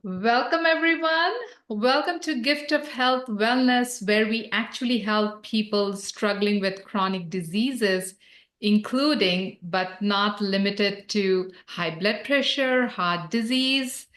Welcome, everyone. Welcome to Gift of Health Wellness, where we actually help people struggling with chronic diseases, including but not limited to high blood pressure, heart disease,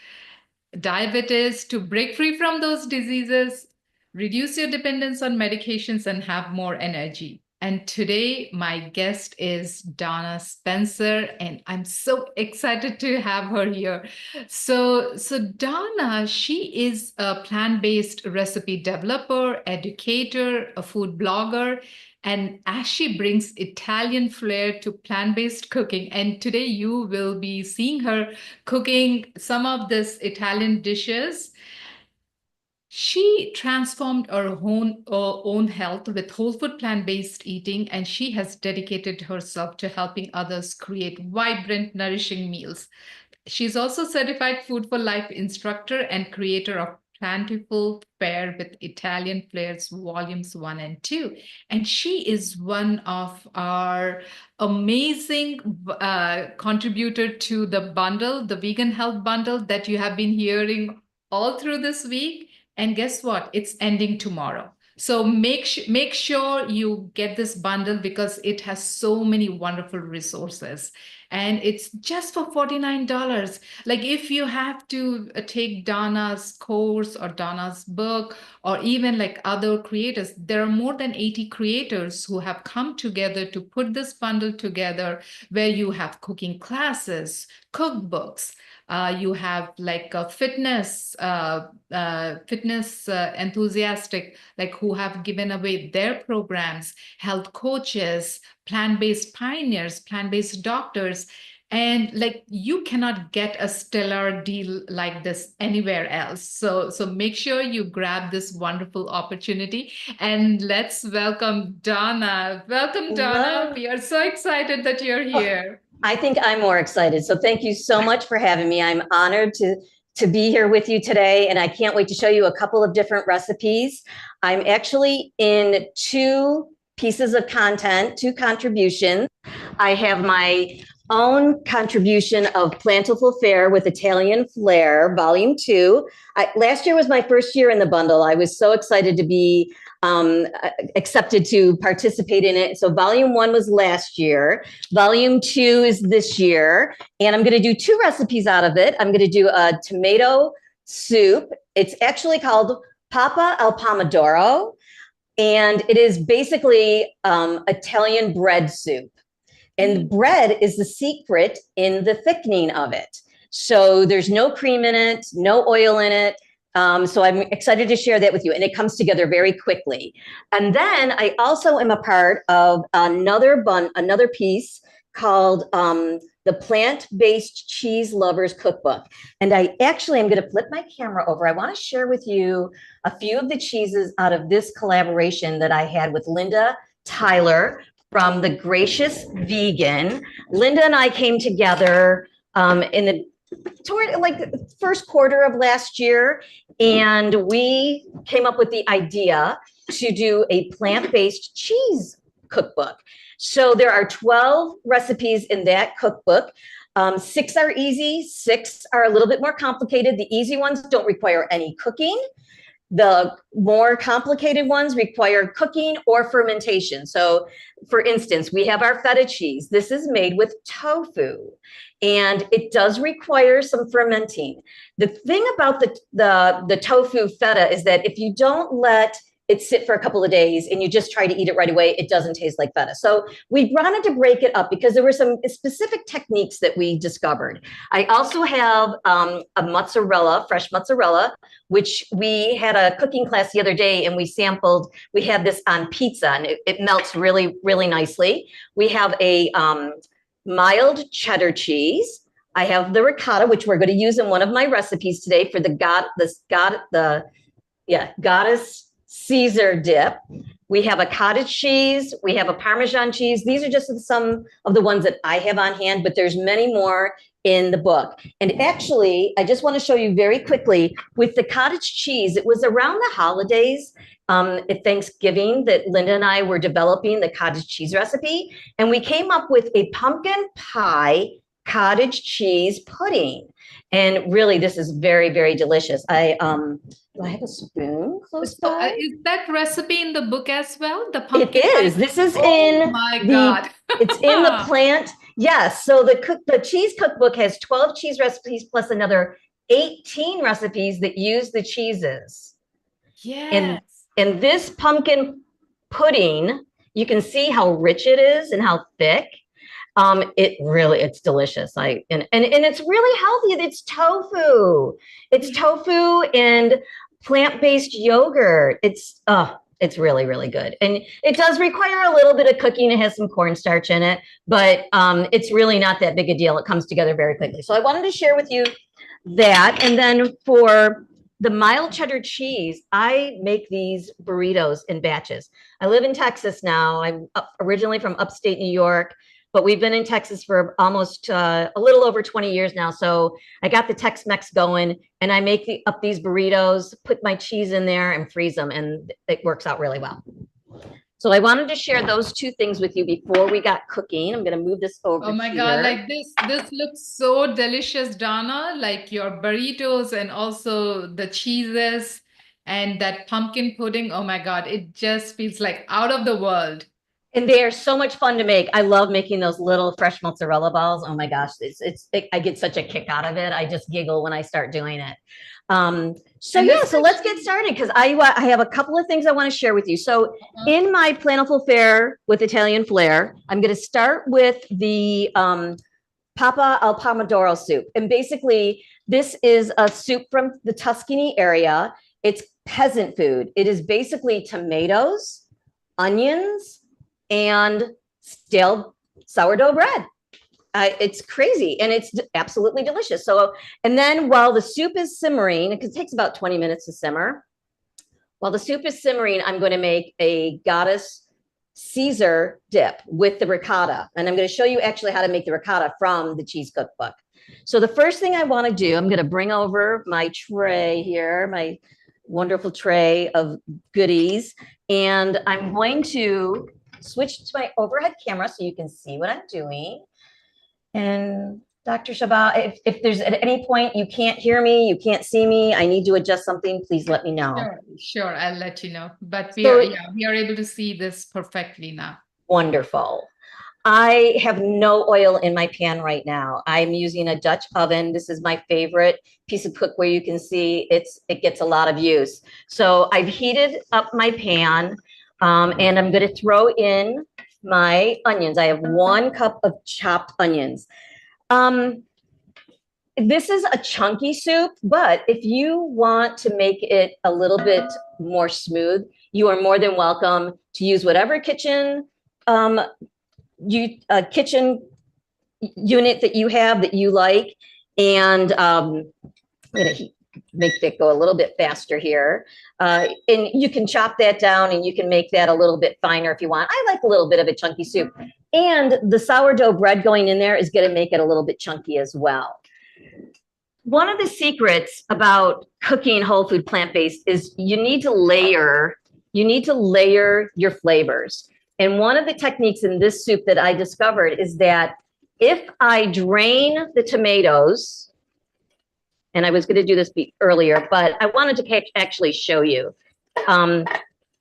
diabetes, to break free from those diseases, reduce your dependence on medications, and have more energy. And today, my guest is Donna Spencer, and I'm so excited to have her here. So Donna, she is a plant-based recipe developer, educator, a food blogger, and as she brings Italian flair to plant-based cooking, and today you will be seeing her cooking some of this Italian dishes. She transformed her own health with whole food plant-based eating, and she has dedicated herself to helping others create vibrant, nourishing meals. She's also certified Food for Life instructor and creator of PLANTifull Fare with Italian Flair's Volumes 1 and 2. And she is one of our amazing contributor to the bundle, the vegan health bundle that you have been hearing all through this week. And guess what? It's ending tomorrow. So make sure you get this bundle because it has so many wonderful resources. And it's just for $49. Like if you have to take Donna's course or Donna's book or even like other creators, there are more than 80 creators who have come together to put this bundle together where you have cooking classes, cookbooks, you have like a fitness enthusiastic, like who have given away their programs, health coaches, plant-based pioneers, plant-based doctors. And like you cannot get a stellar deal like this anywhere else. So make sure you grab this wonderful opportunity. And let's welcome Donna. Welcome, Donna. Hello. We are so excited that you're Oh, here. I think I'm more excited. So thank you so much for having me. I'm honored to be here with you today, and I can't wait to show you a couple of different recipes. I'm actually in two pieces of content, two contributions. I have my own contribution of PLANTifull Fare with Italian Flair, Volume 2. Last year was my first year in the bundle. I was so excited to be accepted to participate in it. So Volume 1 was last year. Volume 2 is this year. And I'm going to do two recipes out of it. I'm going to do a tomato soup. It's actually called Papa al Pomodoro. And it is basically Italian bread soup. And bread is the secret in the thickening of it. So there's no cream in it, no oil in it. So I'm excited to share that with you. And it comes together very quickly. And then I also am a part of another piece called the Plant-Based Cheese Lovers Cookbook. And I actually am going to flip my camera over. I want to share with you a few of the cheeses out of this collaboration that I had with Linda Tyler from The Gracious Vegan. Linda and I came together in the toward like the first quarter of last year, and we came up with the idea to do a plant-based cheese cookbook. So there are 12 recipes in that cookbook. 6 are easy, 6 are a little bit more complicated. The easy ones don't require any cooking. The more complicated ones require cooking or fermentation. So for instance, we have our feta cheese. This is made with tofu, and it does require some fermenting. The thing about the tofu feta is that if you don't let it sit for a couple of days and you just try to eat it right away, it doesn't taste like feta. So we wanted to break it up because there were some specific techniques that we discovered. I also have a mozzarella, fresh mozzarella, which we had a cooking class the other day and we sampled. We had this on pizza and it melts really, really nicely. We have a mild cheddar cheese. I have the ricotta, which we're going to use in one of my recipes today for the goddess Caesar dip. We have a cottage cheese. We have a Parmesan cheese. These are just some of the ones that I have on hand, but there's many more in the book. And actually, I just want to show you very quickly with the cottage cheese, it was around the holidays at Thanksgiving that Linda and I were developing the cottage cheese recipe. And we came up with a pumpkin pie cottage cheese pudding. And really, this is very, very delicious. Do I have a spoon close by? Is that recipe in the book as well? The It pumpkin is. pie? This is Oh in my the, God. it's in the plant. Yes. So the cheese cookbook has 12 cheese recipes plus another 18 recipes that use the cheeses. Yes. And this pumpkin pudding, you can see how rich it is and how thick. It's delicious. And it's really healthy. It's tofu. It's tofu and plant-based yogurt. It's really, really good. And it does require a little bit of cooking. It has some cornstarch in it, but it's really not that big a deal. It comes together very quickly. So I wanted to share with you that. And then for the mild cheddar cheese, I make these burritos in batches. I live in Texas now. I'm originally from upstate New York, but we've been in Texas for almost a little over 20 years now. So I got the Tex-Mex going, and I make up these burritos, put my cheese in there and freeze them, and it works out really well. So I wanted to share those two things with you before we got cooking. I'm going to move this over. Oh my God, like this looks so delicious, Donna, like your burritos and also the cheeses and that pumpkin pudding. Oh my God, it just feels like out of the world. And they are so much fun to make. I love making those little fresh mozzarella balls. Oh my gosh, I get such a kick out of it. I just giggle when I start doing it. So let's get started, because I have a couple of things I want to share with you. So in my PLANTifull Fare with Italian Flair, I'm going to start with the Papa al Pomodoro soup. And basically, this is a soup from the Tuscany area. It's peasant food. It is basically tomatoes, onions, and stale sourdough bread. It's crazy, and it's absolutely delicious. So, and then while the soup is simmering, because it takes about 20 minutes to simmer, while the soup is simmering, I'm going to make a goddess Caesar dip with the ricotta. And I'm going to show you actually how to make the ricotta from the cheese cookbook. So the first thing I want to do, I'm going to bring over my tray here, my wonderful tray of goodies, and I'm going to switch to my overhead camera so you can see what I'm doing. And Dr. Shabbat, if there's at any point you can't hear me, you can't see me, I need to adjust something, please let me know. Sure, I'll let you know. But we are able to see this perfectly now. Wonderful. I have no oil in my pan right now. I'm using a Dutch oven. This is my favorite piece of cookware. You can see it gets a lot of use. So I've heated up my pan, and I'm going to throw in my onions. I have 1 cup of chopped onions. This is a chunky soup, but if you want to make it a little bit more smooth, you are more than welcome to use whatever kitchen kitchen unit that you have that you like. And I'm going to make it go a little bit faster here. And you can chop that down, and you can make that a little bit finer if you want. I like a little bit of a chunky soup. And the sourdough bread going in there is going to make it a little bit chunky as well. One of the secrets about cooking whole food plant-based is you need to layer your flavors. And one of the techniques in this soup that I discovered is that if I drain the tomatoes, and I was going to do this earlier, but I wanted to actually show you.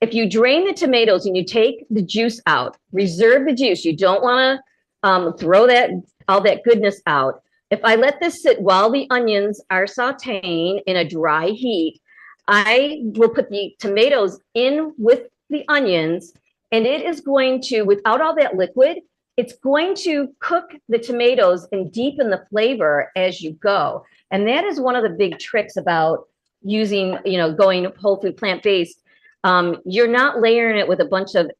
If you drain the tomatoes and you take the juice out, reserve the juice. You don't want to throw all that goodness out. If I let this sit while the onions are sauteing in a dry heat, I will put the tomatoes in with the onions, and it is going to, without all that liquid, it's going to cook the tomatoes and deepen the flavor as you go. And that is one of the big tricks about using, going whole food plant-based. You're not layering it with a bunch of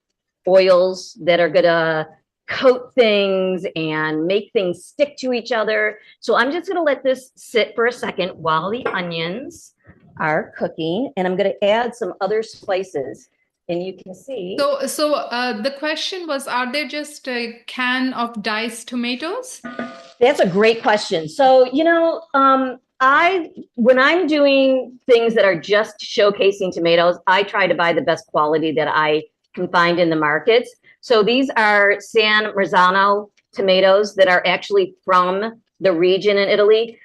oils that are going to coat things and make things stick to each other. So I'm just going to let this sit for a second while the onions are cooking, and I'm going to add some other spices. And you can see. So the question was, are there just a can of diced tomatoes? That's a great question. So, when I'm doing things that are just showcasing tomatoes, I try to buy the best quality that I can find in the markets. So these are San Marzano tomatoes that are actually from the region in Italy.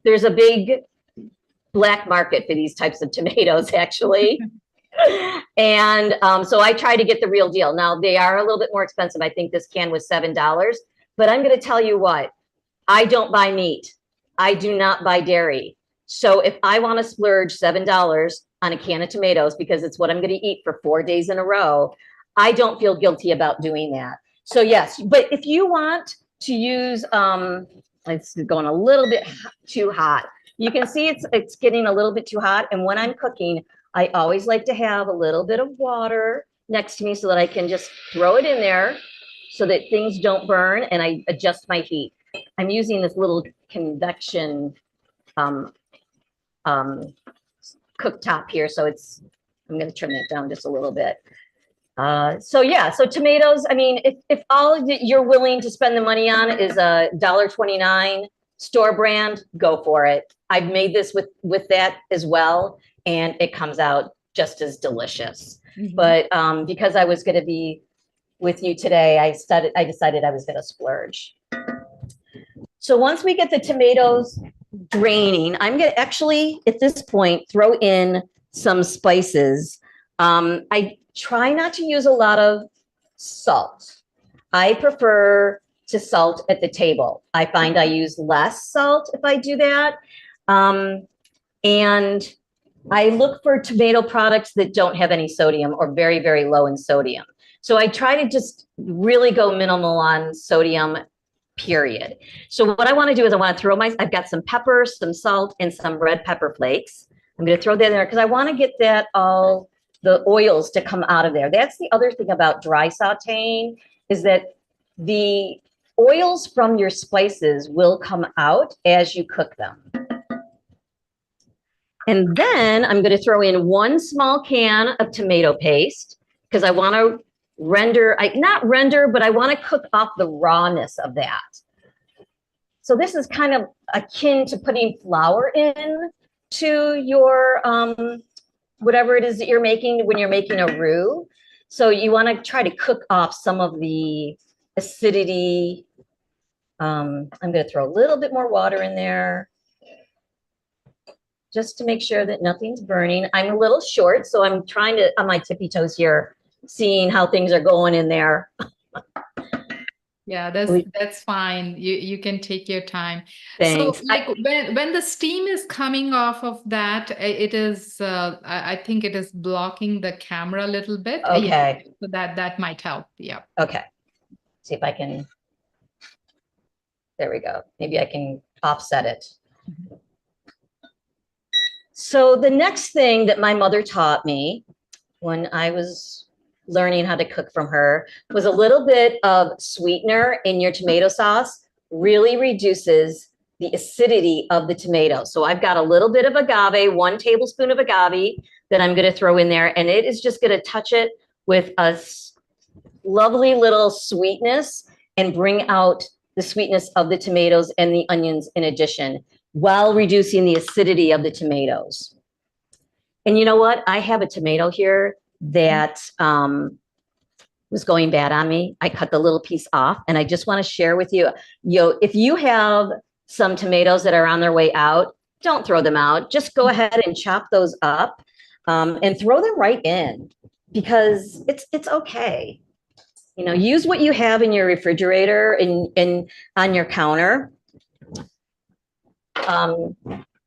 There's a big black market for these types of tomatoes, actually. And so I try to get the real deal. Now, they are a little bit more expensive. I think this can was $7. But I'm going to tell you what, I don't buy meat. I do not buy dairy. So if I want to splurge $7 on a can of tomatoes because it's what I'm going to eat for 4 days in a row, I don't feel guilty about doing that. So yes, but if you want to use, it's going a little bit too hot. You can see it's getting a little bit too hot. And when I'm cooking, I always like to have a little bit of water next to me so that I can just throw it in there so that things don't burn, and I adjust my heat. I'm using this little convection cooktop here, so I'm going to trim that down just a little bit. So yeah, so tomatoes, I mean, if all you're willing to spend the money on is a $1.29 store brand, go for it. I've made this with that as well, and it comes out just as delicious. Mm-hmm. But because I was going to be with you today, I decided I was going to splurge. So once we get the tomatoes draining, I'm going to actually, at this point, throw in some spices. I try not to use a lot of salt. I prefer to salt at the table. I find I use less salt if I do that. And I look for tomato products that don't have any sodium or very, very low in sodium. So I try to just really go minimal on sodium, period. So what I want to do is I want to throw I've got some pepper, some salt, and some red pepper flakes. I'm going to throw that in there because I want to get that all the oils to come out of there. That's the other thing about dry sauteing, is that the oils from your spices will come out as you cook them. And then I'm going to throw in 1 small can of tomato paste because I want to not render, but I want to cook off the rawness of that. So this is kind of akin to putting flour in to your whatever it is that you're making when you're making a roux. So you want to try to cook off some of the acidity. I'm going to throw a little bit more water in there just to make sure that nothing's burning. I'm a little short, so I'm trying to, on my tippy toes here, seeing how things are going in there. Yeah, that's fine. You can take your time. Thanks. So like when the steam is coming off of that, it is I think it is blocking the camera a little bit. Okay. Yeah, so that might help. Yeah. Okay. See if I can. There we go. Maybe I can offset it. Mm-hmm. So the next thing that my mother taught me when I was learning how to cook from her was a little bit of sweetener in your tomato sauce really reduces the acidity of the tomato. So I've got a little bit of agave, 1 tablespoon of agave that I'm going to throw in there, and it is just going to touch it with a lovely little sweetness and bring out the sweetness of the tomatoes and the onions in addition, while reducing the acidity of the tomatoes. And you know what? I have a tomato here that was going bad on me. I cut the little piece off, and I just want to share with you, if you have some tomatoes that are on their way out, don't throw them out. Just go ahead and chop those up and throw them right in, because it's okay. Use what you have in your refrigerator and on your counter,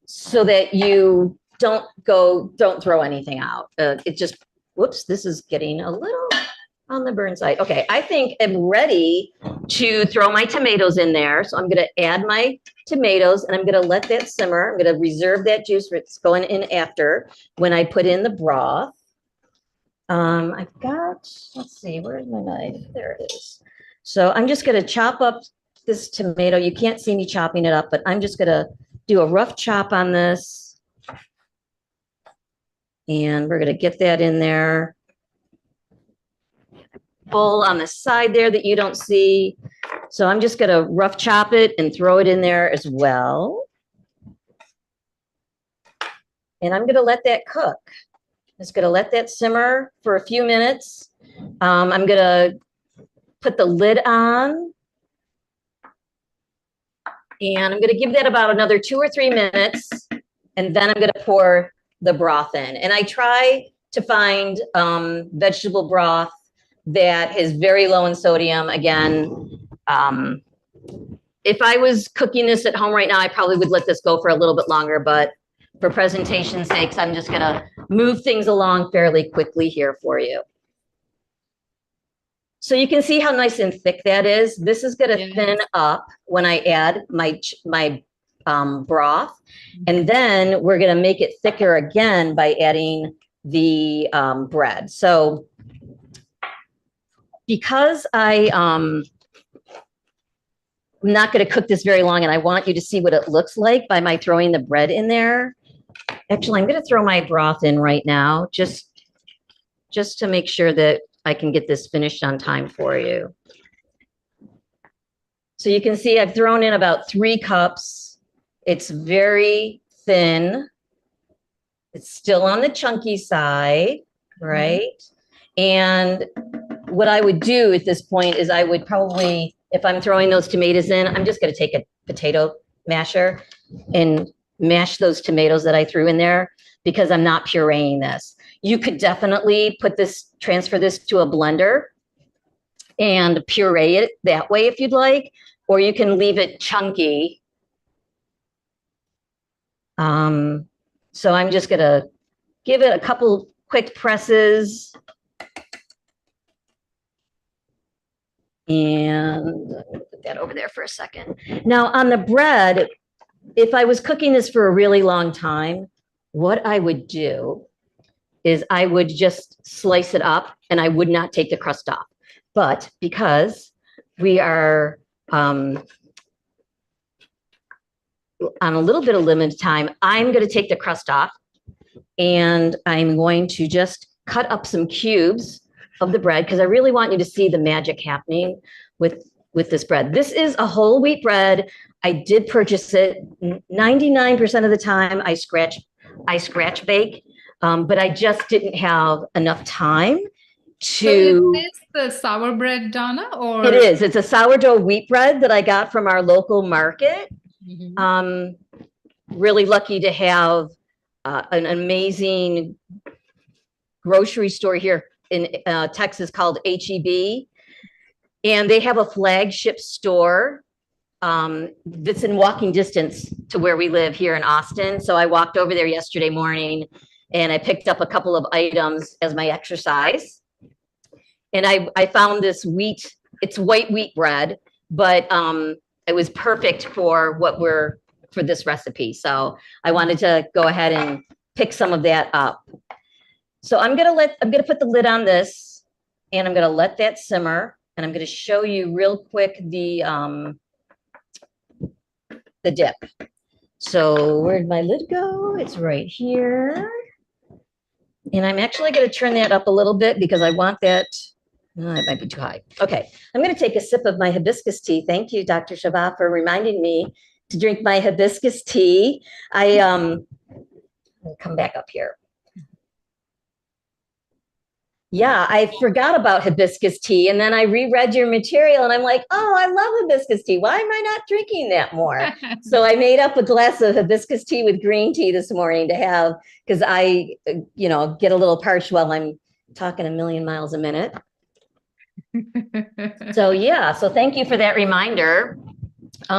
so that you don't throw anything out. It just, whoops, this is getting a little on the burn side. Okay, I think I'm ready to throw my tomatoes in there. So I'm going to add my tomatoes, and I'm going to let that simmer. I'm going to reserve that juice for it's going in after when I put in the broth. I've got, let's see, where's my knife? There it is. So I'm just going to chop up this tomato. You can't see me chopping it up, but I'm just going to do a rough chop on this. And we're going to get that in there. Bowl on the side there that you don't see. So I'm just going to rough chop it and throw it in there as well. And I'm going to let that cook. Just going to let that simmer for a few minutes. I'm going to put the lid on And I'm going to give that about another 2 or 3 minutes. And then I'm going to pour the broth in. And I try to find vegetable broth that is very low in sodium. Again, if I was cooking this at home right now, I probably would let this go for a little bit longer, but for presentation sakes, I'm just gonna move things along fairly quickly here for you. So you can see how nice and thick that is. This is gonna thin up when I add my broth. And then we're gonna make it thicker again by adding the bread. So because I'm not going to cook this very long, and I want you to see what it looks like by my throwing the bread in there. Actually, I'm going to throw my broth in right now, just to make sure that I can get this finished on time for you. So you can see I've thrown in about 3 cups. It's very thin. It's still on the chunky side, right? And what I would do at this point is I would probably, if I'm throwing those tomatoes in, I'm just going to take a potato masher and mash those tomatoes that I threw in there, because I'm not pureeing this. You could definitely transfer this to a blender and puree it that way if you'd like, or you can leave it chunky. So I'm just going to give it a couple quick presses. And I'm going to put that over there for a second. Now on the bread, if I was cooking this for a really long time, what I would do is I would just slice it up and I would not take the crust off. But because we are on a little bit of limited time, I'm going to take the crust off and I'm going to just cut up some cubes of the bread, because I really want you to see the magic happening with this bread. This is a whole wheat bread. I did purchase it 99% of the time. I scratch bake, but I just didn't have enough time to. So is this the sour bread, Donna, or? It is. It's a sourdough wheat bread that I got from our local market. Really lucky to have an amazing grocery store here in Texas called HEB, and they have a flagship store that's in walking distance to where we live here in Austin. So I walked over there yesterday morning and I picked up a couple of items as my exercise. And I found this wheat, it's white wheat bread, but it was perfect for for this recipe. So I wanted to go ahead and pick some of that up. So I'm gonna put the lid on this, and I'm gonna let that simmer, and I'm gonna show you real quick the dip. So where'd my lid go? It's right here. And I'm actually gonna turn that up a little bit because I want that, it might be too high. Okay, I'm gonna take a sip of my hibiscus tea. Thank you, Dr. Shabbat, for reminding me to drink my hibiscus tea. I'll come back up here. Yeah, I forgot about hibiscus tea, and then I reread your material and I'm like, oh, I love hibiscus tea. Why am I not drinking that more? So I made up a glass of hibiscus tea with green tea this morning to have, because I, get a little parched while I'm talking a million miles a minute. So thank you for that reminder.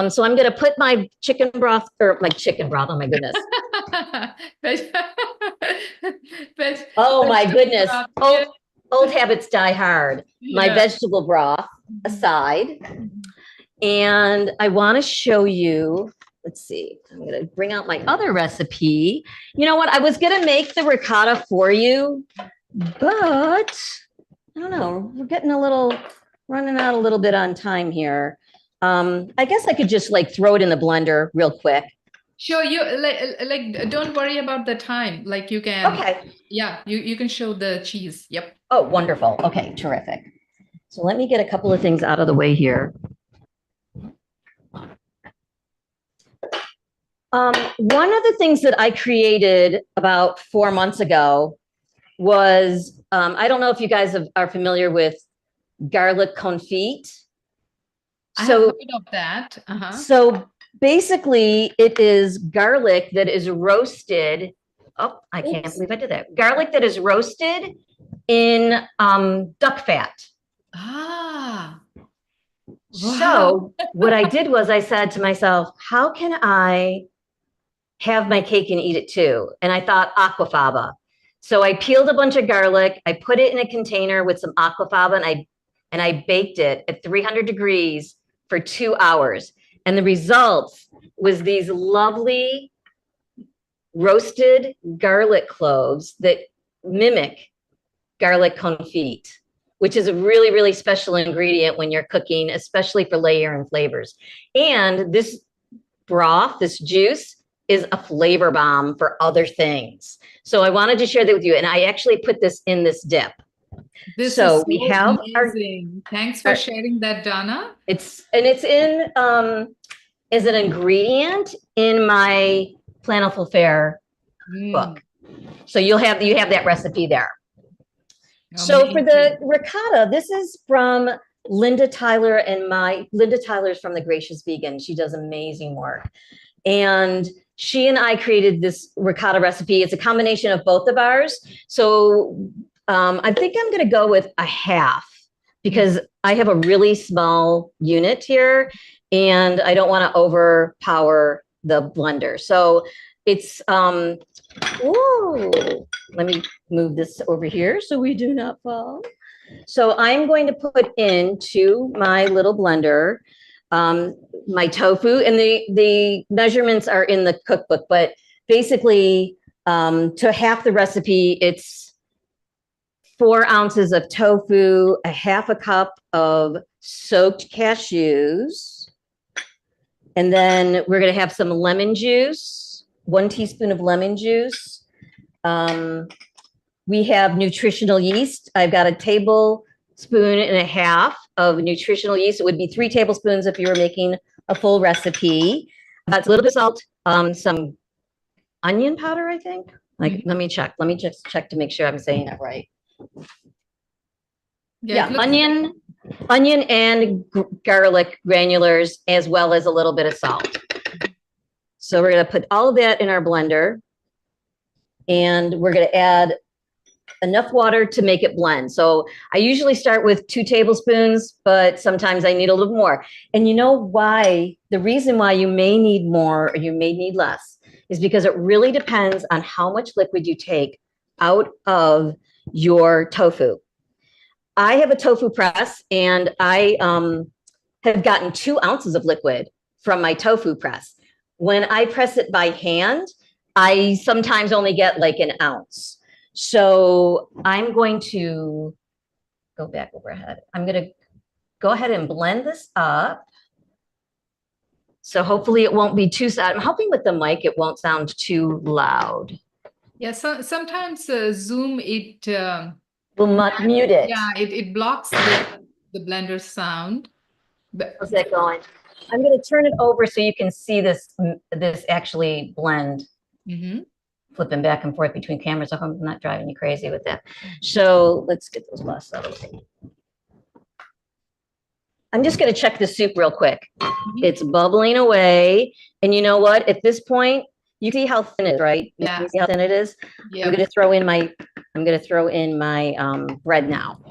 So I'm going to put my chicken broth, oh my goodness. Oh my goodness. Old habits die hard. Yeah. My vegetable broth aside. And I want to show you, let's see, I'm going to bring out my other recipe. You know what? I was going to make the ricotta for you, but I don't know. We're running out a little bit on time here. I guess I could just throw it in the blender real quick. Sure, you don't worry about the time. You can. Okay. Yeah, you can show the cheese. Yep. Oh, wonderful. Okay, terrific. So let me get a couple of things out of the way here. One of the things that I created about 4 months ago was, I don't know if you guys are familiar with garlic confit. I have heard of that. So basically it is garlic that is roasted. Oh, I can't believe I did that. Garlic that is roasted in duck fat. Ah, So wow. what I did was I said to myself, how can I have my cake and eat it too? And I thought aquafaba. So I peeled a bunch of garlic, I put it in a container with some aquafaba, and I baked it at 300 degrees for 2 hours. And the results was these lovely roasted garlic cloves that mimic garlic confit, which is a really, really special ingredient when you're cooking, especially for layering flavors. And this broth, this juice, is a flavor bomb for other things. So I wanted to share that with you. And I actually put this in this dip. This is So so we have amazing. Thanks for sharing that, Donna. it's in as an ingredient in my PLANTifull Fare book. So you have that recipe there. So for the ricotta, this is from Linda Tyler, and Linda Tyler's from The Gracious Vegan. She does amazing work. And she and I created this ricotta recipe. It's a combination of both of ours. So I think I'm going to go with a half because I have a really small unit here and I don't want to overpower the blender. So it's, ooh, let me move this over here so we do not fall. So I'm going to put into my little blender my tofu, and the measurements are in the cookbook, but basically to half the recipe, it's 4 ounces of tofu, a half a cup of soaked cashews, and then we're going to have some lemon juice, 1 teaspoon of lemon juice. We have nutritional yeast. I've got a tablespoon and a half of nutritional yeast. It would be 3 tablespoons if you were making a full recipe. That's a little bit of salt, some onion powder, I think. Like, let me check. Let me just check to make sure I'm saying it right. Yeah, onion and garlic granulars, as well as a little bit of salt. So we're going to put all of that in our blender, and we're going to add enough water to make it blend. So I usually start with 2 tablespoons, but sometimes I need a little more. And you know why? The reason why you may need more or you may need less is because it really depends on how much liquid you take out of your tofu. I have a tofu press, and I have gotten 2 ounces of liquid from my tofu press. When I press it by hand, I sometimes only get like an ounce. So I'm going to go back overhead. I'm going to go ahead and blend this up. So hopefully it won't be too sad. I'm hoping with the mic it won't sound too loud. Yeah, so sometimes Zoom, it will mute it. Yeah, it blocks the blender sound. How's that going? I'm going to turn it over so you can see this actually blend. Flipping back and forth between cameras. I hope I'm not driving you crazy with that. So let's get those last levels. I'm just going to check the soup real quick. It's bubbling away. And you know what? At this point, you see how thin it is, right? Yeah. You see how thin it is? Yeah. I'm going to throw in my bread now.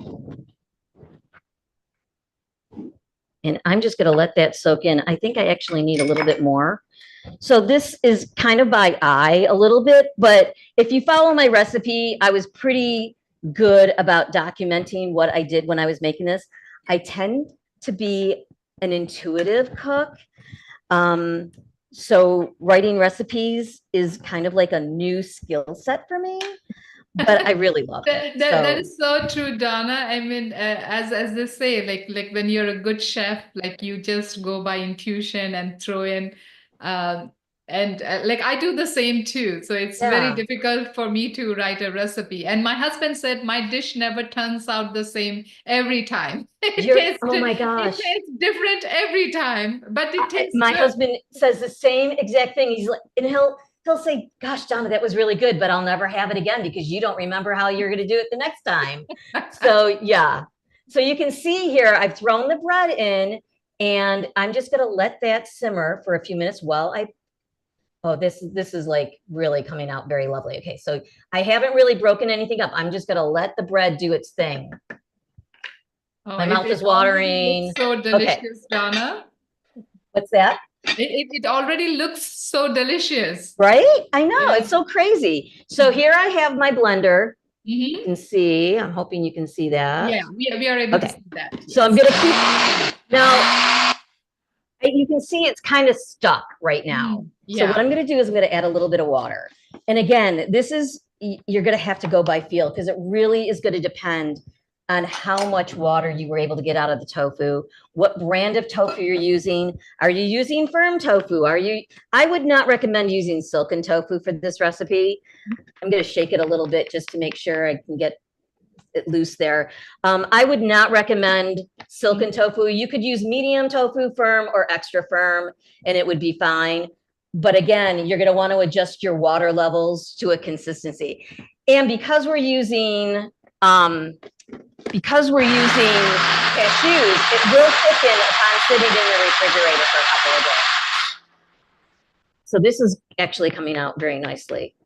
And I'm just going to let that soak in. I think I actually need a little bit more. So this is kind of by eye a little bit, but if you follow my recipe, I was pretty good about documenting what I did when I was making this. I tend to be an intuitive cook. So writing recipes is kind of like a new skill set for me, but I really love it. That is so true, Donna. I mean, as they say, like when you're a good chef, like you just go by intuition and throw in, like I do the same too. So it's very difficult for me to write a recipe. And my husband said my dish never turns out the same every time. Oh my gosh, it tastes different every time, but it tastes my good. husband says the same exact thing. He's like, and he'll say, gosh, Donna, that was really good, but I'll never have it again because you don't remember how you're going to do it the next time. So yeah. So you can see here, I've thrown the bread in, And I'm just going to let that simmer for a few minutes while oh, this is like really coming out very lovely. Okay, so I haven't really broken anything up. I'm just going to let the bread do its thing. Oh, My mouth is already watering. looks so delicious, Okay. Donna. What's that? It already looks so delicious. Right? I know. Yeah. It's so crazy. So here I have my blender. You Mm-hmm. can see. I'm hoping you can see that. Yeah, we are able to Okay. see that. So I'm Yes. going to keep. Now, you can see it's kind of stuck right now. So what Yeah. I'm going to do is I'm going to add a little bit of water. And again, this is, you're going to have to go by feel because it really is going to depend on how much water you were able to get out of the tofu, what brand of tofu you're using. Are you using firm tofu? I would not recommend using silken tofu for this recipe. I'm going to shake it a little bit just to make sure I can get it loose there. I would not recommend silken tofu. You could use medium tofu, firm or extra firm, and it would be fine. But again, you're going to want to adjust your water levels to a consistency. And because we're using cashews, it will thicken upon sitting in the refrigerator for a couple of days. So this is actually coming out very nicely.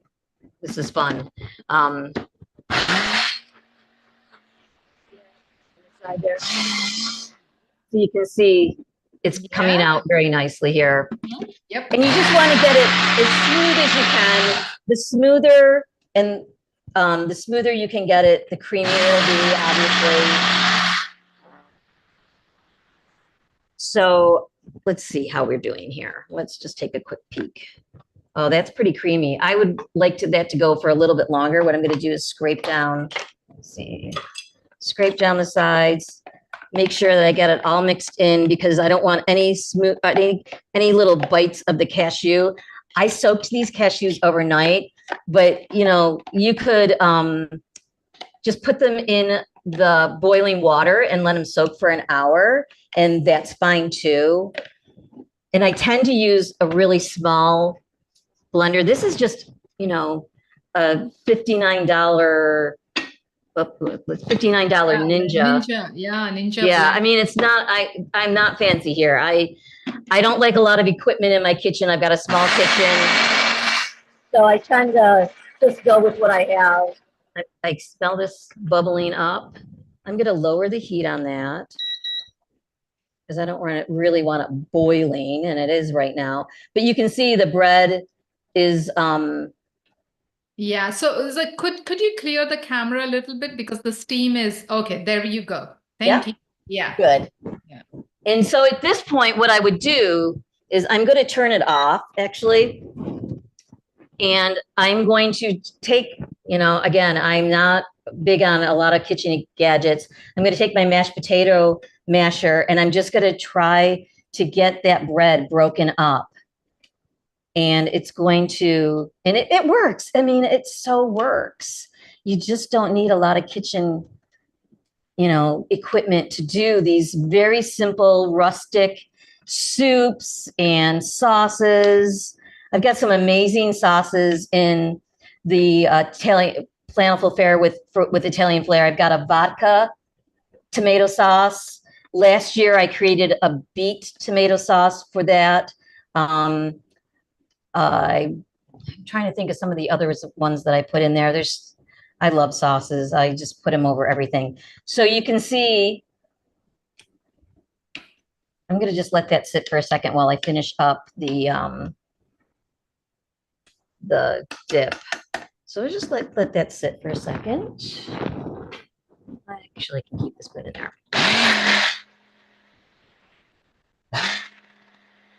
This is fun. Side there. So you can see it's coming out very nicely here. Yep. And you just want to get it as smooth as you can. The smoother you can get it, the creamier it'll be, obviously. So let's see how we're doing here. Let's just take a quick peek. Oh, that's pretty creamy. I would like that to go for a little bit longer. What I'm going to do is scrape down. Let's see. Scrape down the sides, make sure that I get it all mixed in because I don't want any little bites of the cashew. I soaked these cashews overnight, but you could just put them in the boiling water and let them soak for an hour, and that's fine too. And I tend to use a really small blender. This is just, a $59 Ninja. Ninja. Yeah, I mean, it's not, I'm not fancy here. I don't like a lot of equipment in my kitchen. I've got a small kitchen. So I tend to just go with what I have. I smell this bubbling up. I'm going to lower the heat on that because I don't really want it boiling, and it is right now. But you can see the bread is yeah, so it's like, could you clear the camera a little bit because the steam is okay. There you go. Thank you. Yeah. Good. Yeah. And so at this point, what I would do is I'm going to turn it off, actually. And I'm going to take, again, I'm not big on a lot of kitchen gadgets. I'm going to take my mashed potato masher, and I'm just going to try to get that bread broken up. And it's going to, and it works. I mean, it so works. You just don't need a lot of kitchen, equipment to do these very simple, rustic soups and sauces. I've got some amazing sauces in the Italian PLANTifull Fare with Italian Flair. I've got a vodka tomato sauce. Last year, I created a beet tomato sauce for that. I'm trying to think of some of the other ones that I put in there. I love sauces. I just put them over everything. So you can see, I'm going to just let that sit for a second while I finish up the dip. So I'll just let that sit for a second. I actually can keep this bit in there.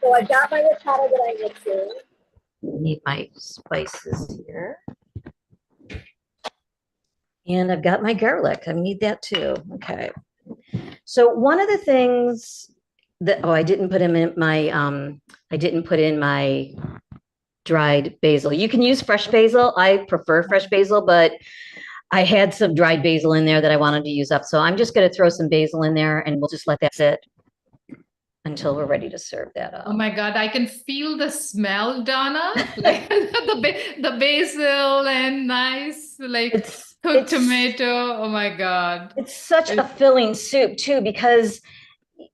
So I've got my ricotta that I'm mixing. Need my spices here. And I've got my garlic. I need that too. Okay. So one of the things that, I didn't put in my dried basil. You can use fresh basil. I prefer fresh basil, but I had some dried basil in there that I wanted to use up. So I'm just going to throw some basil in there, and we'll just let that sit until we're ready to serve that up. Oh my God, I can feel the smell, Donna. Like the basil and nice, like cooked tomato. Oh my God. It's such a filling soup too, because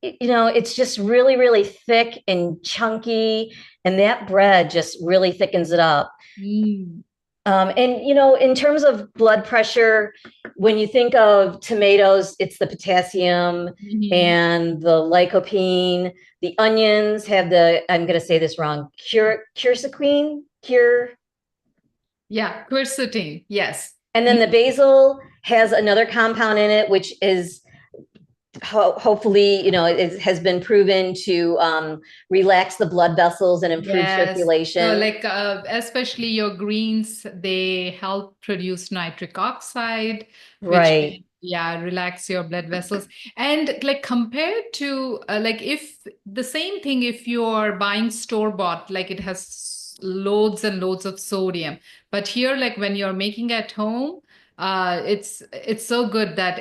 it's just really, really thick and chunky, and that bread just really thickens it up. Mm. And, in terms of blood pressure, when you think of tomatoes, it's the potassium Mhm. and the lycopene. The onions have I'm going to say this wrong, quercetin, Yeah, quercetin. Yes. and then the basil has another compound in it, which is hopefully, it has been proven to relax the blood vessels and improve Yes. So circulation. like especially your greens, they help produce nitric oxide, which Right. can, yeah, relax your blood vessels. And like compared to like if the same thing, if you're buying store bought, like it has loads and loads of sodium. But here, like when you're making at home, it's so good that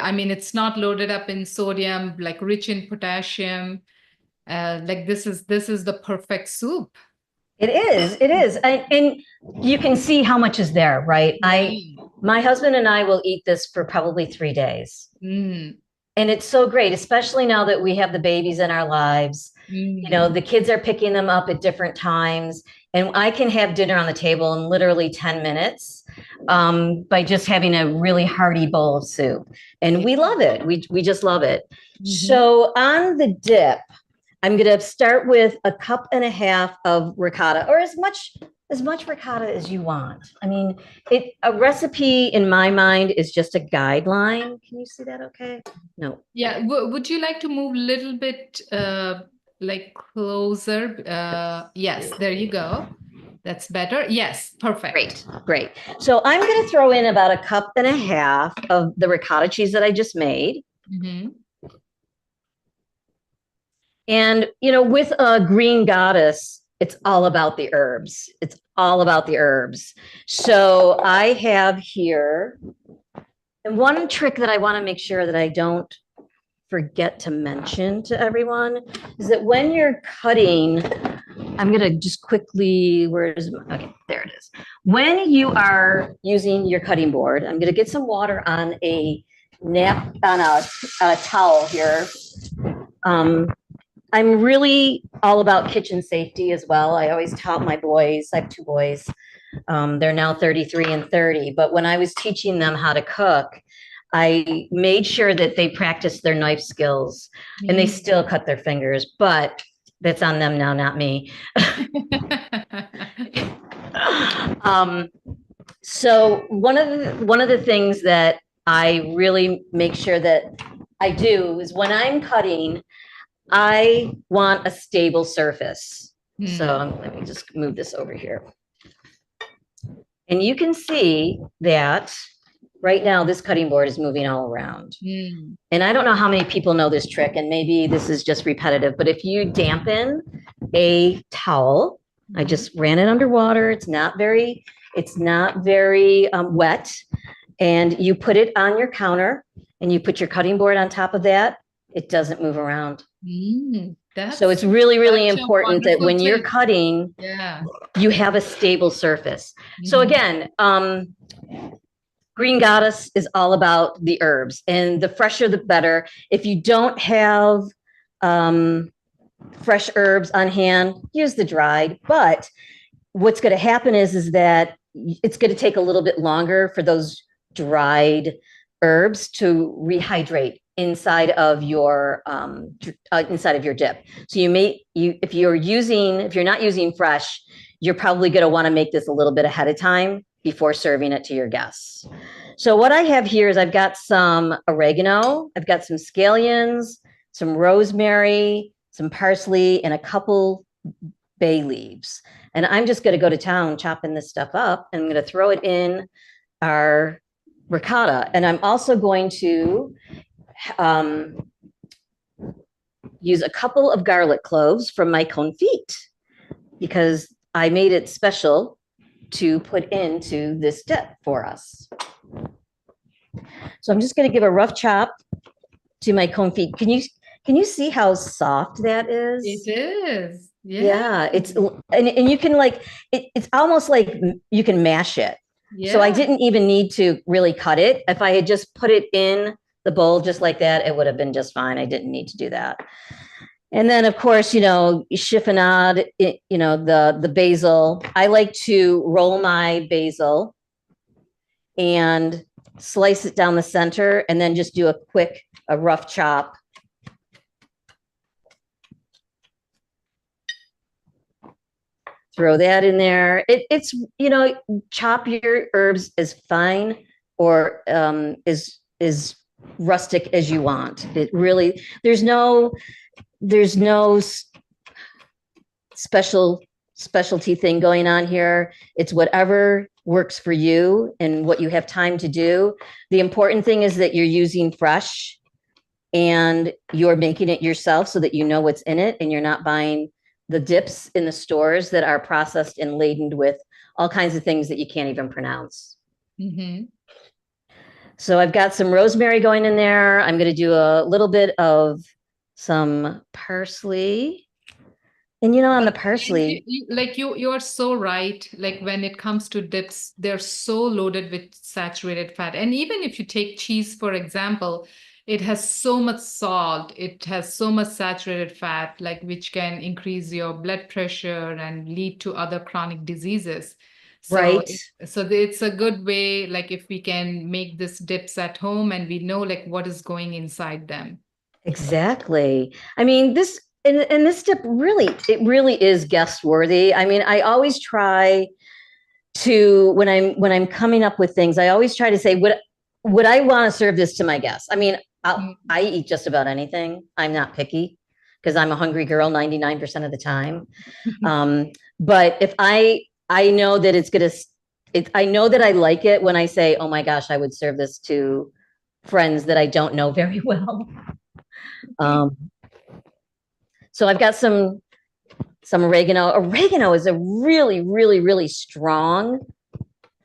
I mean, it's not loaded up in sodium, like rich in potassium. Like this is the perfect soup. It is. And you can see how much is there, right? Yeah. My husband and I will eat this for probably 3 days. Mm, And it's so great, especially now that we have the babies in our lives. mm. The kids are picking them up at different times, and I can have dinner on the table in literally 10 minutes by just having a really hearty bowl of soup. And Yeah. we love it. We just love it. Mhm. So on the dip, I'm going to start with a cup and a half of ricotta, or as much ricotta as you want. I mean, a recipe in my mind is just a guideline. Can you see that okay? No. Yeah. Would you like to move a little bit like closer? Yes, there you go. That's better. Yes, perfect. Great. So I'm going to throw in about a cup and a half of the ricotta cheese that I just made. Hmm. And, with a green goddess, it's all about the herbs. It's all about the herbs. So I have here, and one trick that I want to make sure that I don't forget to mention to everyone is that when you're cutting, I'm going to just quickly, okay, there it is. When you are using your cutting board, I'm going to get some water on a towel here. I'm really all about kitchen safety as well. I always taught my boys, I have 2 boys. They're now 33 and 30. But when I was teaching them how to cook, I made sure that they practiced their knife skills, and they still cut their fingers, but that's on them now, not me. So one of the things that I really make sure that I do is when I'm cutting, I want a stable surface. So let me just move this over here. And you can see that right now this cutting board is moving all around. And I don't know how many people know this trick, and maybe this is just repetitive, but if you dampen a towel, I just ran it underwater. It's not very wet. And you put it on your counter and you put your cutting board on top of that, it doesn't move around. So it's really, really important that when you're cutting, you have a stable surface. So again, Green Goddess is all about the herbs, and the fresher, the better. If you don't have fresh herbs on hand, use the dried. But what's going to happen is that it's going to take a little bit longer for those dried herbs to rehydrate inside of your dip. So if you're not using fresh, you're probably going to want to make this a little bit ahead of time before serving it to your guests. So what I have here is I've got some oregano, I've got some scallions, some rosemary, some parsley, and a couple bay leaves. And I'm just going to go to town chopping this stuff up, and I'm going to throw it in our ricotta. And I'm also going to use a couple of garlic cloves from my confit, because I made it special to put into this dip for us. So I'm just going to give a rough chop to my confit. Can you see how soft that is? It is. Yeah, and you can it's almost like you can mash it. Yeah. So I didn't even need to really cut it. If I had just put it in the bowl just like that, it would have been just fine. I didn't need to do that. And then, of course, chiffonade, the basil. I like to roll my basil and slice it down the center and then just do a rough chop. Throw that in there. It's, chop your herbs as fine or as rustic as you want. It really, there's no specialty thing going on here. It's whatever works for you and what you have time to do. The important thing is that you're using fresh and you're making it yourself so that you know what's in it and you're not buying the dips in the stores that are processed and laden with all kinds of things that you can't even pronounce. Mm-hmm. So I've got some rosemary going in there. I'm going to do a little bit of some parsley. And on the parsley, you're so right. Like when it comes to dips, they're so loaded with saturated fat. And even if you take cheese, for example, it has so much salt, it has so much saturated fat, like which can increase your blood pressure and lead to other chronic diseases. So, right? It's a good way, like if we can make this dips at home and we know like what is going inside them. Exactly. I mean, this dip really is guest worthy. I mean, I always try to when I'm coming up with things, I always try to say, would I want to serve this to my guests? I mean, I eat just about anything. I'm not picky because I'm a hungry girl 99% of the time. But if I know that I know that I like it when I say, oh my gosh, I would serve this to friends that I don't know very well. So I've got some oregano. Oregano is a really, really, really strong,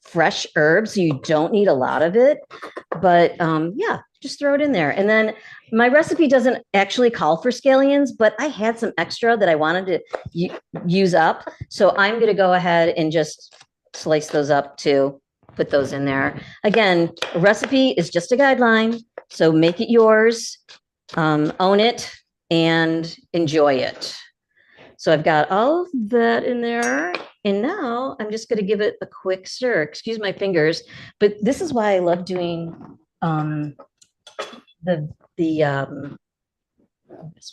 fresh herb. So you don't need a lot of it, but yeah, just throw it in there. And then my recipe doesn't actually call for scallions, but I had some extra that I wanted to use up. So I'm going to go ahead and just slice those up too, put those in there. Again, a recipe is just a guideline. So make it yours, own it, and enjoy it. So I've got all of that in there. And now I'm just going to give it a quick stir. Excuse my fingers, but this is why I love doing this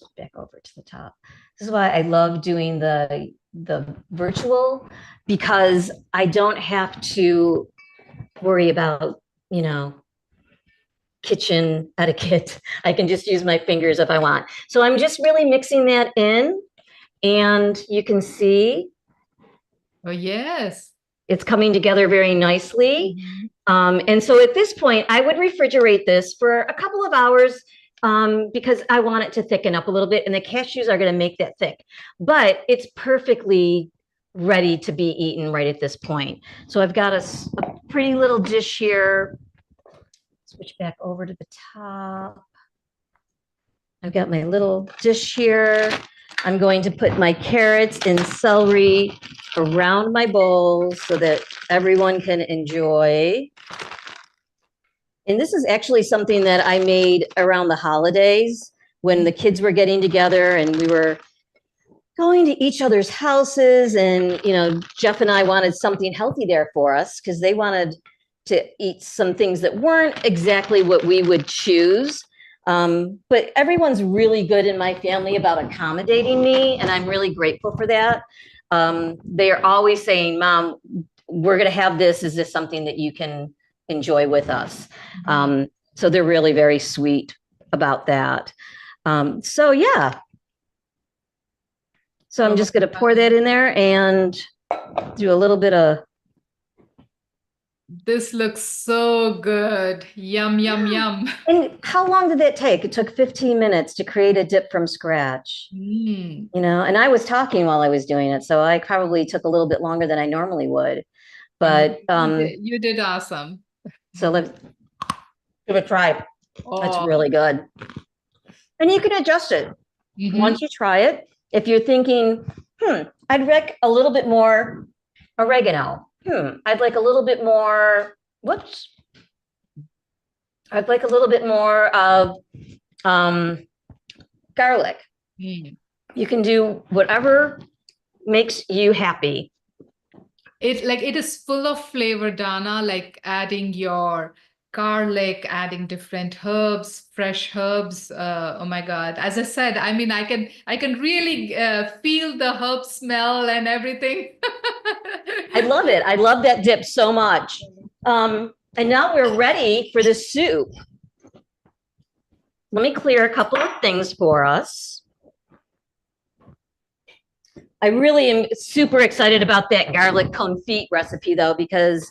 one back over to the top. This is why I love doing the virtual, because I don't have to worry about, kitchen etiquette. I can just use my fingers if I want. So I'm just really mixing that in, and you can see. Oh, yes. It's coming together very nicely. Mm-hmm. And so at this point, I would refrigerate this for a couple of hours because I want it to thicken up a little bit, and the cashews are going to make that thick. But it's perfectly ready to be eaten right at this point. So I've got a pretty little dish here. Switch back over to the top. I've got my little dish here. I'm going to put my carrots and celery around my bowl so that everyone can enjoy. And this is actually something that I made around the holidays when the kids were getting together and we were going to each other's houses. And, Jeff and I wanted something healthy there for us because they wanted to eat some things that weren't exactly what we would choose. But everyone's really good in my family about accommodating me, and I'm really grateful for that. They are always saying, Mom, we're going to have this. Is this something that you can enjoy with us? So they're really very sweet about that. So yeah. So I'm just going to pour that in there and do a little bit of. This looks so good. Yum, yum, yum. And how long did that take? It took 15 minutes to create a dip from scratch. And I was talking while I was doing it, so I probably took a little bit longer than I normally would. But you did awesome. So let's give it a try. Oh. That's really good. And you can adjust it once you try it. If you're thinking, I'd like a little bit more oregano. I'd like a little bit more, I'd like a little bit more of garlic. Mm. You can do whatever makes you happy. It is full of flavor, Donna, like adding your garlic, adding different herbs, fresh herbs. Oh my God. As I said, I mean, I can really feel the herb smell and everything. I love it. I love that dip so much. And now we're ready for the soup. Let me clear a couple of things for us. I really am super excited about that garlic confit recipe, though, because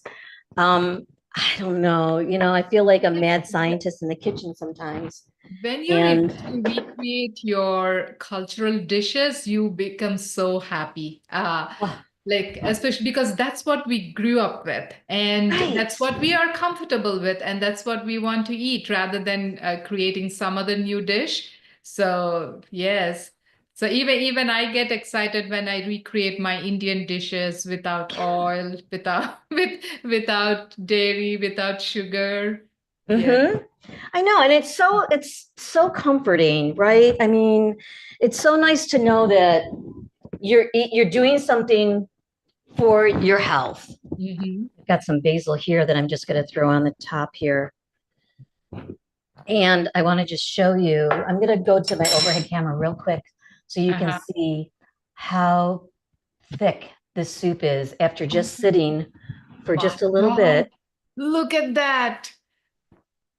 I don't know, I feel like a mad scientist in the kitchen sometimes. When you're able And to recreate your cultural dishes, you become so happy. oh, Like, especially because that's what we grew up with, and right. that's what we are comfortable with, and that's what we want to eat rather than creating some other new dish. So, yes. So even I get excited when I recreate my Indian dishes without oil, without dairy, without sugar. Yeah. Mm-hmm. I know, and it's so comforting, right? I mean, it's so nice to know that you're doing something for your health. Hmm. Got some basil here that I'm just going to throw on the top here. And I want to just show you, I'm going to go to my overhead camera real quick so you can Uh-huh. see how thick this soup is after just sitting for My just a little God, bit, look at that.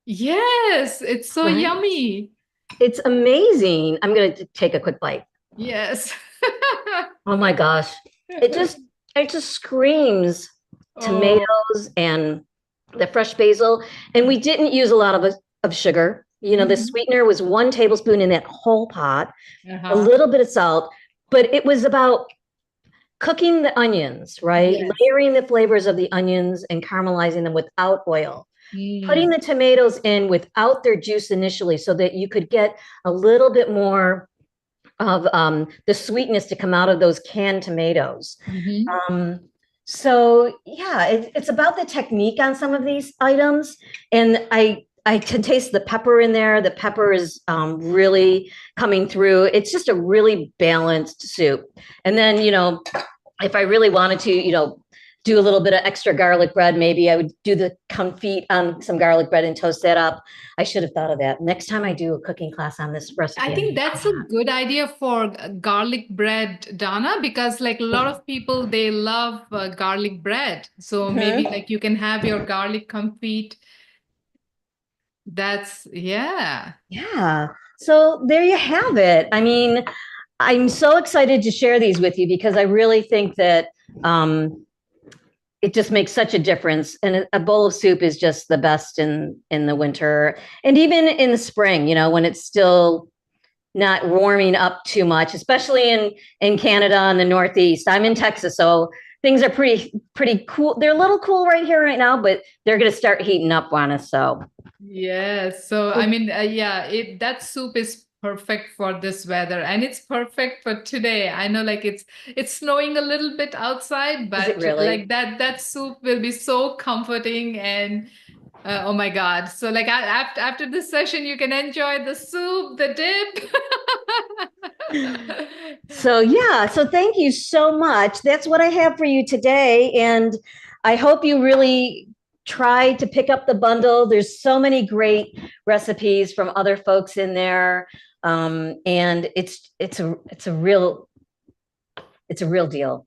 Yes, it's so right? yummy. It's amazing. I'm going to take a quick bite. Yes. Oh my gosh. It just it just screams Oh. tomatoes and the fresh basil. And we didn't use a lot of sugar. The Mhm. sweetener was 1 tablespoon in that whole pot, a Uh-huh. little bit of salt, but it was about cooking the onions, right? Yes. Layering the flavors of the onions and caramelizing them without oil. Putting Mm. the tomatoes in without their juice initially so that you could get a little bit more of the sweetness to come out of those canned tomatoes. Mhm. Um, so yeah, it's about the technique on some of these items, and I can taste the pepper in there. The pepper is really coming through. It's just a really balanced soup. And then if I really wanted to, do a little bit of extra garlic bread, maybe I would do the confit on some garlic bread and toast that up. I should have thought of that. Next time I do a cooking class on this I recipe, I think need that's a good idea for garlic bread, Donna, because like a lot of people, they love garlic bread. So maybe Mhm. like you can have your garlic confit. That's, yeah. Yeah. So there you have it. I mean, I'm so excited to share these with you because I really think that it just makes such a difference. And a bowl of soup is just the best in the winter and even in the spring. When it's still not warming up too much, especially in Canada and the Northeast. I'm in Texas, so things are pretty cool. They're a little cool right here right now, but they're going to start heating up on us. So Yes. So I mean, yeah, that soup is perfect for this weather, and it's perfect for today. I know, like it's snowing a little bit outside, is it but really? like that soup will be so comforting and oh my God. So like after this session, you can enjoy the soup, the dip. So yeah, so thank you so much. That's what I have for you today, and I hope you really try to pick up the bundle. There's so many great recipes from other folks in there, and it's a real deal.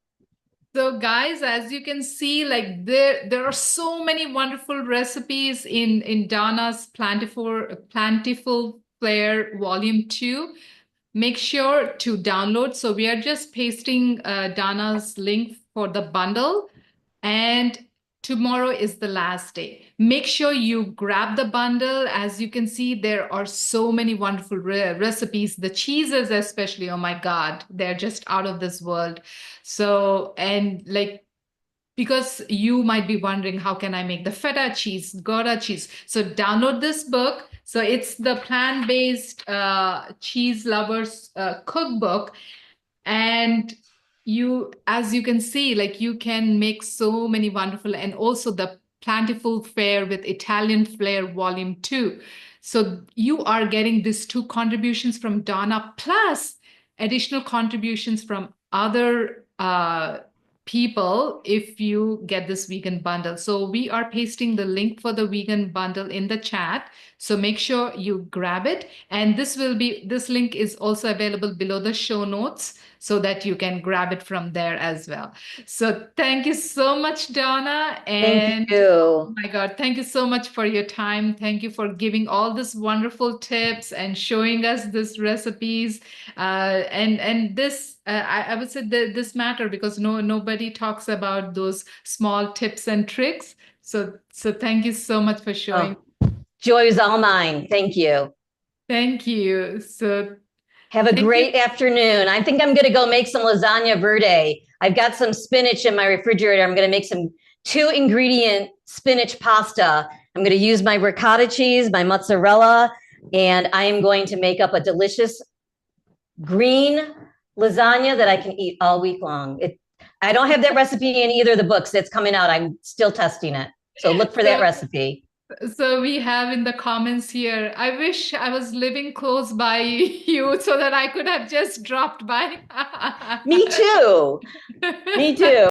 So guys, as you can see, like there are so many wonderful recipes in Donna's Plentiful Flair Volume 2. Make sure to download. So we are just pasting Donna's link for the bundle, and tomorrow is the last day. Make sure you grab the bundle. As you can see, there are so many wonderful recipes. The cheeses, especially, oh my God, they're just out of this world. So, and like, because you might be wondering, how can I make the feta cheese, Gouda cheese? So download this book. So it's the plant-based cheese lovers cookbook. And as you can see, like you can make so many wonderful, and also the PLANTifull Fare with Italian Flair Volume 2. So you are getting these 2 contributions from Donna, plus additional contributions from other people if you get this vegan bundle. So we are pasting the link for the vegan bundle in the chat. So make sure you grab it. And this link is also available below the show notes so that you can grab it from there as well. So thank you so much, Donna. And Thank you. oh my God, thank you so much for your time. Thank you for giving all these wonderful tips and showing us these recipes. And this, I would say that this matter because nobody talks about those small tips and tricks. So thank you so much for showing. Joy is all mine. Thank you. Thank you. So have a great afternoon. I think I'm going to go make some lasagna verde. I've got some spinach in my refrigerator. I'm going to make some 2-ingredient spinach pasta. I'm going to use my ricotta cheese, my mozzarella, and I am going to make up a delicious green lasagna that I can eat all week long. I don't have that recipe in either of the books that's coming out. I'm still testing it. So look for that recipe. So we have in the comments here, I wish I was living close by you so that I could have just dropped by. Me too. Me too.